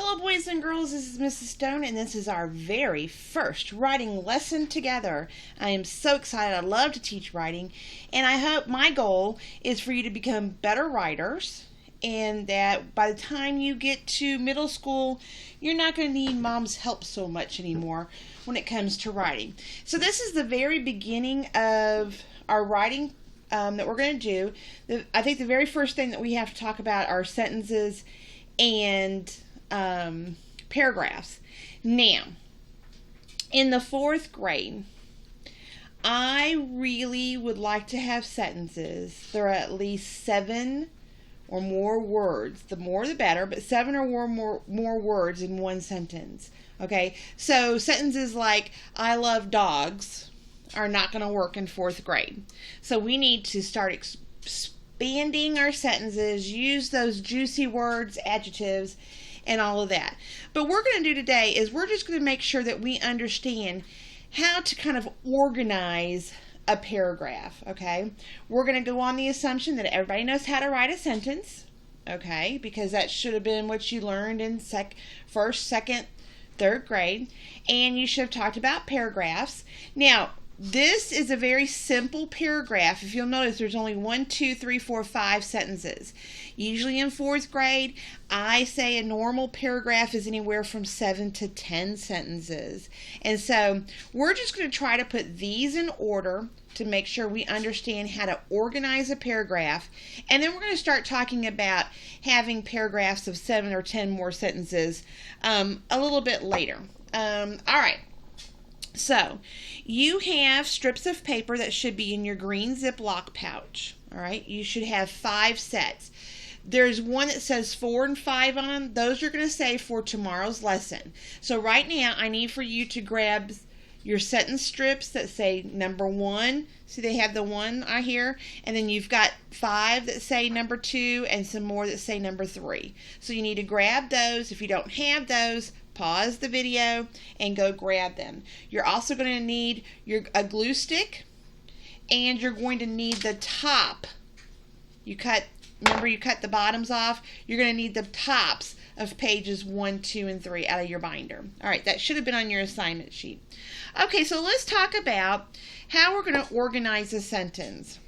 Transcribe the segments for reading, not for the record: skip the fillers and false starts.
Hello, boys and girls. This is Mrs. Stone, and this is our very first writing lesson together. I am so excited. I love to teach writing, and I hope my goal is for you to become better writers, and that by the time you get to middle school, you're not going to need mom's help so much anymore when it comes to writing. So this is the very beginning of our writing that we're going to do. I think the very first thing that we have to talk about are sentences and paragraphs. Now, in the fourth grade, I really would like to have sentences. There are at least 7 or more words. The more the better, but 7 or more words in one sentence. Okay, so sentences like "I love dogs" are not going to work in fourth grade. So we need to start expanding our sentences, use those juicy words, adjectives, and all of that. But what we're going to do today is we're just going to make sure that we understand how to kind of organize a paragraph, okay? We're going to go on the assumption that everybody knows how to write a sentence, okay? Because that should have been what you learned in first, second, third grade. And you should have talked about paragraphs. Now, this is a very simple paragraph. If you'll notice, there's only 1, 2, 3, 4, 5 sentences. Usually in fourth grade, I say a normal paragraph is anywhere from 7 to 10 sentences. And so we're just going to try to put these in order to make sure we understand how to organize a paragraph. And then we're going to start talking about having paragraphs of 7 or 10 more sentences a little bit later. All right. So, you have strips of paper that should be in your green Ziploc pouch. All right, you should have 5 sets. There's one that says 4 and 5 on them. Those are going to say for tomorrow's lesson. So right now, I need for you to grab your sentence strips that say number 1. See, they have the 1 I hear. And then you've got 5 that say number 2 and some more that say number 3. So you need to grab those. If you don't have those, pause the video and go grab them. You're also going to need a glue stick, and you're going to need the top. Remember you cut the bottoms off. You're going to need the tops of pages 1, 2, and 3 out of your binder. All right, that should have been on your assignment sheet. Okay, so let's talk about how we're going to organize a sentence.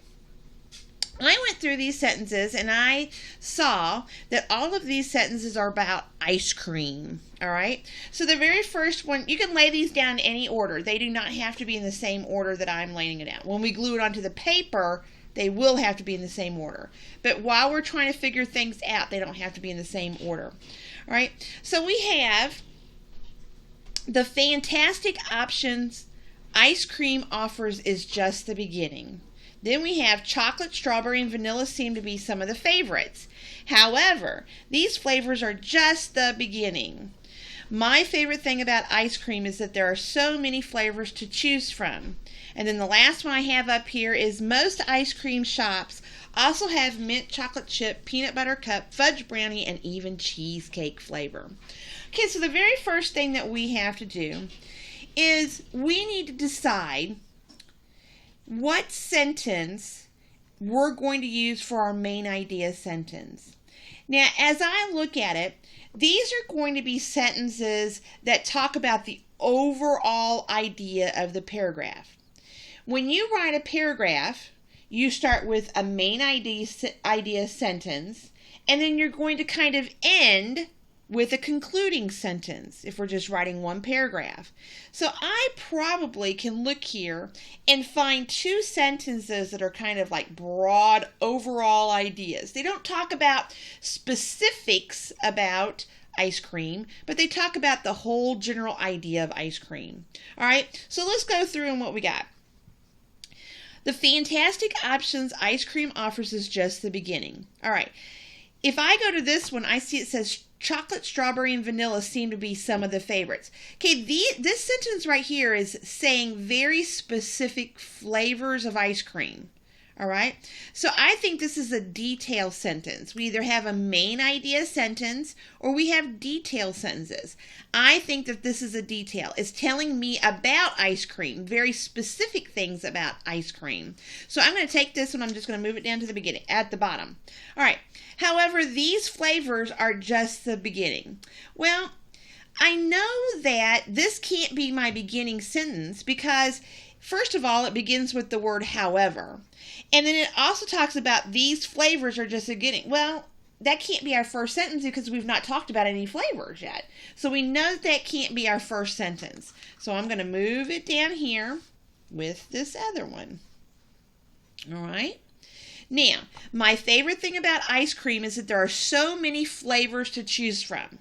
I went through these sentences and I saw that all of these sentences are about ice cream. All right. So the very first one, you can lay these down in any order. They do not have to be in the same order that I'm laying it out. When we glue it onto the paper, they will have to be in the same order. But while we're trying to figure things out, they don't have to be in the same order. All right. So we have the fantastic options ice cream offers is just the beginning. Then we have chocolate, strawberry, and vanilla seem to be some of the favorites. However, these flavors are just the beginning. My favorite thing about ice cream is that there are so many flavors to choose from. And then the last one I have up here is most ice cream shops also have mint chocolate chip, peanut butter cup, fudge brownie, and even cheesecake flavor. Okay, so the very first thing that we have to do is we need to decide what sentence we're going to use for our main idea sentence. Now, as I look at it, these are going to be sentences that talk about the overall idea of the paragraph. When you write a paragraph, you start with a main idea sentence, and then you're going to kind of end with a concluding sentence if we're just writing one paragraph. So I probably can look here and find 2 sentences that are kind of like broad overall ideas. They don't talk about specifics about ice cream, but they talk about the whole general idea of ice cream. All right, so let's go through and what we got. The fantastic options ice cream offers is just the beginning. All right, if I go to this one, I see it says chocolate, strawberry, and vanilla seem to be some of the favorites. Okay, this sentence right here is saying very specific flavors of ice cream. All right. So I think this is a detail sentence. We either have a main idea sentence or we have detail sentences. I think that this is a detail. It's telling me about ice cream, very specific things about ice cream. So I'm going to take this and I'm just going to move it down to the beginning, at the bottom. All right. However, these flavors are just the beginning. Well, I know that this can't be my beginning sentence because first of all, it begins with the word however. And then it also talks about these flavors are just the beginning. Well, that can't be our first sentence because we've not talked about any flavors yet. So we know that can't be our first sentence. So I'm going to move it down here with this other one. All right. Now, my favorite thing about ice cream is that there are so many flavors to choose from.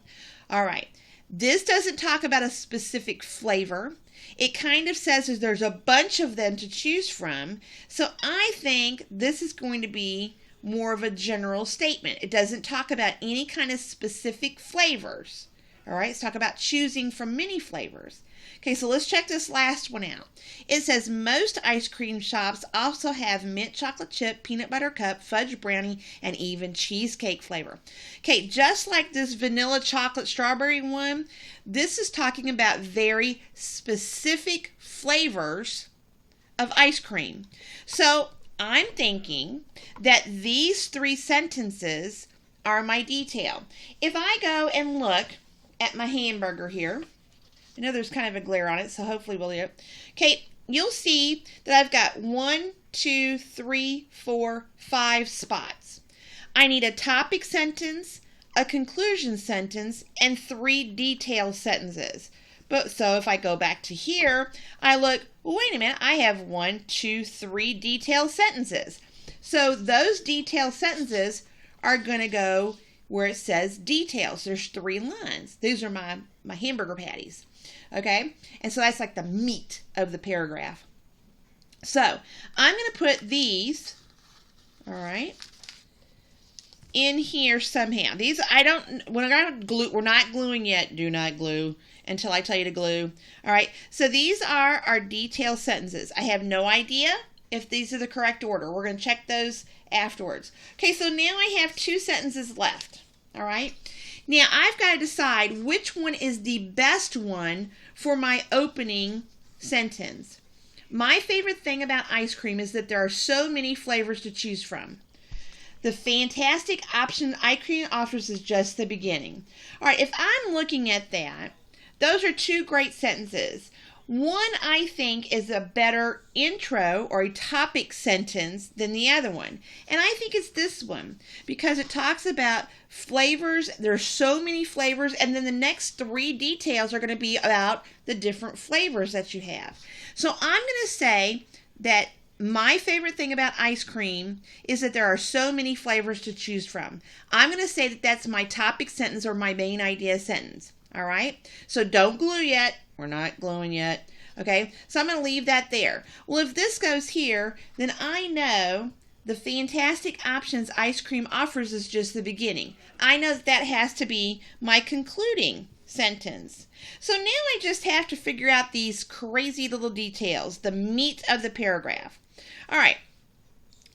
All right. This doesn't talk about a specific flavor. It kind of says that there's a bunch of them to choose from. So I think this is going to be more of a general statement. It doesn't talk about any kind of specific flavors. All right, let's talk about choosing from many flavors. Okay, so let's check this last one out. It says most ice cream shops also have mint chocolate chip, peanut butter cup, fudge brownie, and even cheesecake flavor. Okay, just like this vanilla chocolate strawberry one, this is talking about very specific flavors of ice cream. So I'm thinking that these three sentences are my detail. If I go and look at my hamburger here, I know there's kind of a glare on it, so hopefully we'll do it. Okay, you'll see that I've got 1, 2, 3, 4, 5 spots. I need a topic sentence, a conclusion sentence, and 3 detail sentences. But so if I go back to here, I look, well, wait a minute, I have 1, 2, 3 detail sentences. So those detail sentences are going to go where it says details. There's 3 lines. These are my hamburger patties. Okay? And so that's like the meat of the paragraph. So I'm going to put these, all right, in here somehow. These, we're not gluing yet. Do not glue until I tell you to glue. All right. So these are our detailed sentences. I have no idea if these are the correct order. We're going to check those afterwards. Okay. So now I have 2 sentences left. All right. Now I've got to decide which one is the best one for my opening sentence. My favorite thing about ice cream is that there are so many flavors to choose from. The fantastic option ice cream offers is just the beginning. All right, if I'm looking at that, those are 2 great sentences. One, I think, is a better intro or a topic sentence than the other one. And I think it's this one because it talks about flavors. There's so many flavors. And then the next 3 details are going to be about the different flavors that you have. So I'm going to say that my favorite thing about ice cream is that there are so many flavors to choose from. I'm going to say that that's my topic sentence or my main idea sentence. All right? So don't glue yet. We're not gluing yet. Okay? So I'm going to leave that there. Well, if this goes here, then I know the fantastic options ice cream offers is just the beginning. I know that has to be my concluding sentence. So now I just have to figure out these crazy little details, the meat of the paragraph. All right.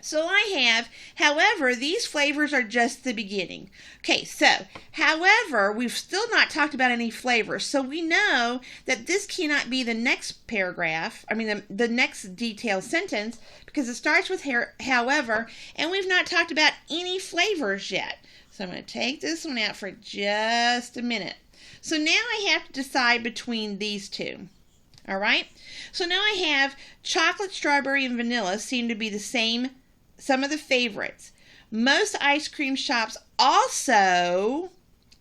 So I have, however, these flavors are just the beginning. Okay, so, however, we've still not talked about any flavors. So we know that this cannot be the next paragraph, the next detailed sentence, because it starts with however, and we've not talked about any flavors yet. So I'm going to take this one out for just a minute. So now I have to decide between these 2. All right? So now I have chocolate, strawberry, and vanilla seem to be the same, some of the favorites. Most ice cream shops also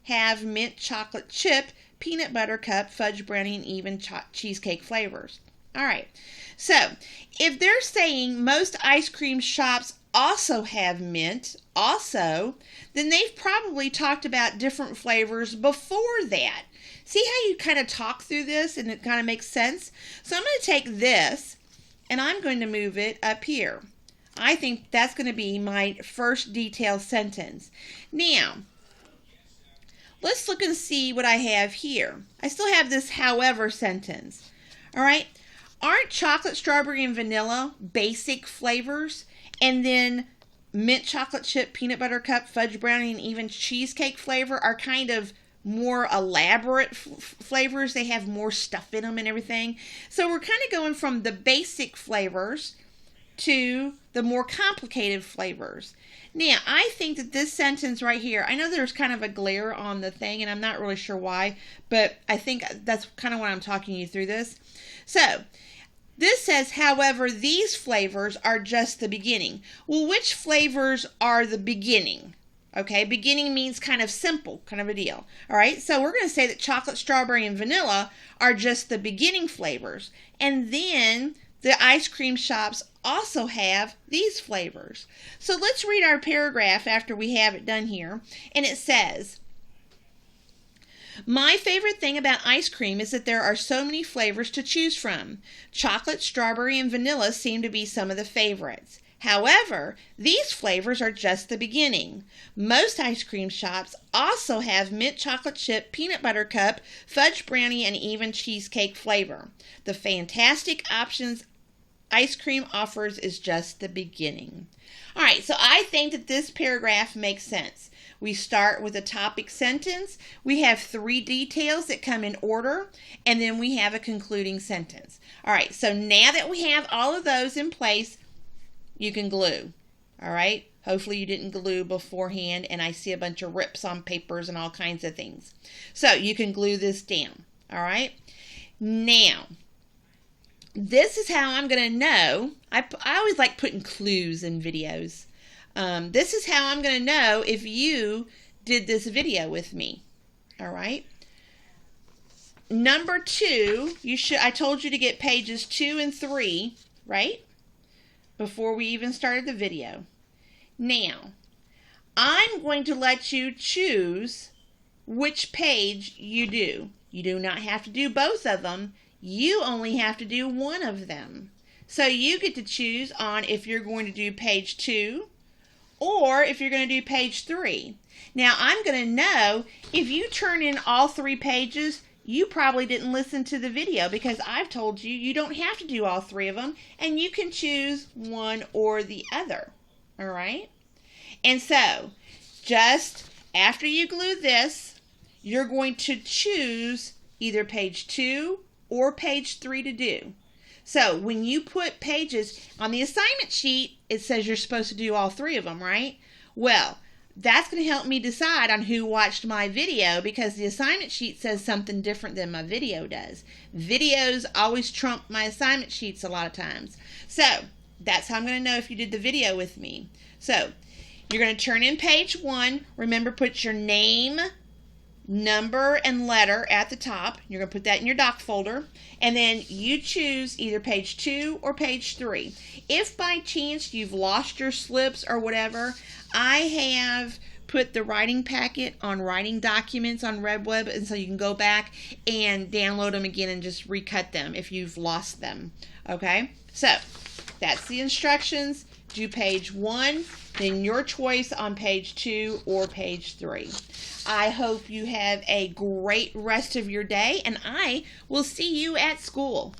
have mint chocolate chip, peanut butter cup, fudge brownie, and even cheesecake flavors. All right. So if they're saying most ice cream shops also have mint, then they've probably talked about different flavors before that. See how you kind of talk through this and it kind of makes sense? So I'm going to take this and I'm going to move it up here. I think that's going to be my first detailed sentence. Now, let's look and see what I have here. I still have this however sentence. All right. Aren't chocolate, strawberry, and vanilla basic flavors? And then mint chocolate chip, peanut butter cup, fudge brownie, and even cheesecake flavor are kind of more elaborate flavors. They have more stuff in them and everything. So we're kind of going from the basic flavors to the more complicated flavors. Now, I think that this sentence right here, I know there's kind of a glare on the thing, and I'm not really sure why, but I think that's kind of why I'm talking you through this. So, this says, however, these flavors are just the beginning. Well, which flavors are the beginning? Okay, beginning means kind of simple, kind of a deal. All right, so we're going to say that chocolate, strawberry, and vanilla are just the beginning flavors. And then the ice cream shops also have these flavors. So let's read our paragraph after we have it done here. And it says, my favorite thing about ice cream is that there are so many flavors to choose from. Chocolate, strawberry, and vanilla seem to be some of the favorites. However, these flavors are just the beginning. Most ice cream shops also have mint chocolate chip, peanut butter cup, fudge brownie, and even cheesecake flavor. The fantastic options ice cream offers is just the beginning. All right, so I think that this paragraph makes sense. We start with a topic sentence. We have 3 details that come in order, and then we have a concluding sentence. All right, so now that we have all of those in place, you can glue. All right, hopefully you didn't glue beforehand, and I see a bunch of rips on papers and all kinds of things. So you can glue this down. All right, now this is how I'm going to know. I always like putting clues in videos. This is how I'm going to know if you did this video with me. All right. Number 2, I told you to get pages 2 and 3, right? Before we even started the video. Now, I'm going to let you choose which page you do. You do not have to do both of them. You only have to do one of them. So you get to choose on if you're going to do page 2 or if you're going to do page 3. Now, I'm going to know if you turn in all 3 pages, you probably didn't listen to the video because I've told you you don't have to do all 3 of them and you can choose one or the other. All right? And so, just after you glue this, you're going to choose either page 2 or page 3 to do. So when you put pages on the assignment sheet, it says you're supposed to do all 3 of them, right? Well, that's going to help me decide on who watched my video because the assignment sheet says something different than my video does. Videos always trump my assignment sheets a lot of times. So that's how I'm going to know if you did the video with me. So you're going to turn in page 1. Remember, put your name, number, and letter at the top. You're going to put that in your doc folder. And then you choose either page 2 or page 3. If by chance you've lost your slips or whatever, I have put the writing packet on writing documents on Redweb, and so you can go back and download them again and just recut them if you've lost them. Okay? So, that's the instructions. Do page 1, then your choice on page 2 or page 3. I hope you have a great rest of your day, and I will see you at school.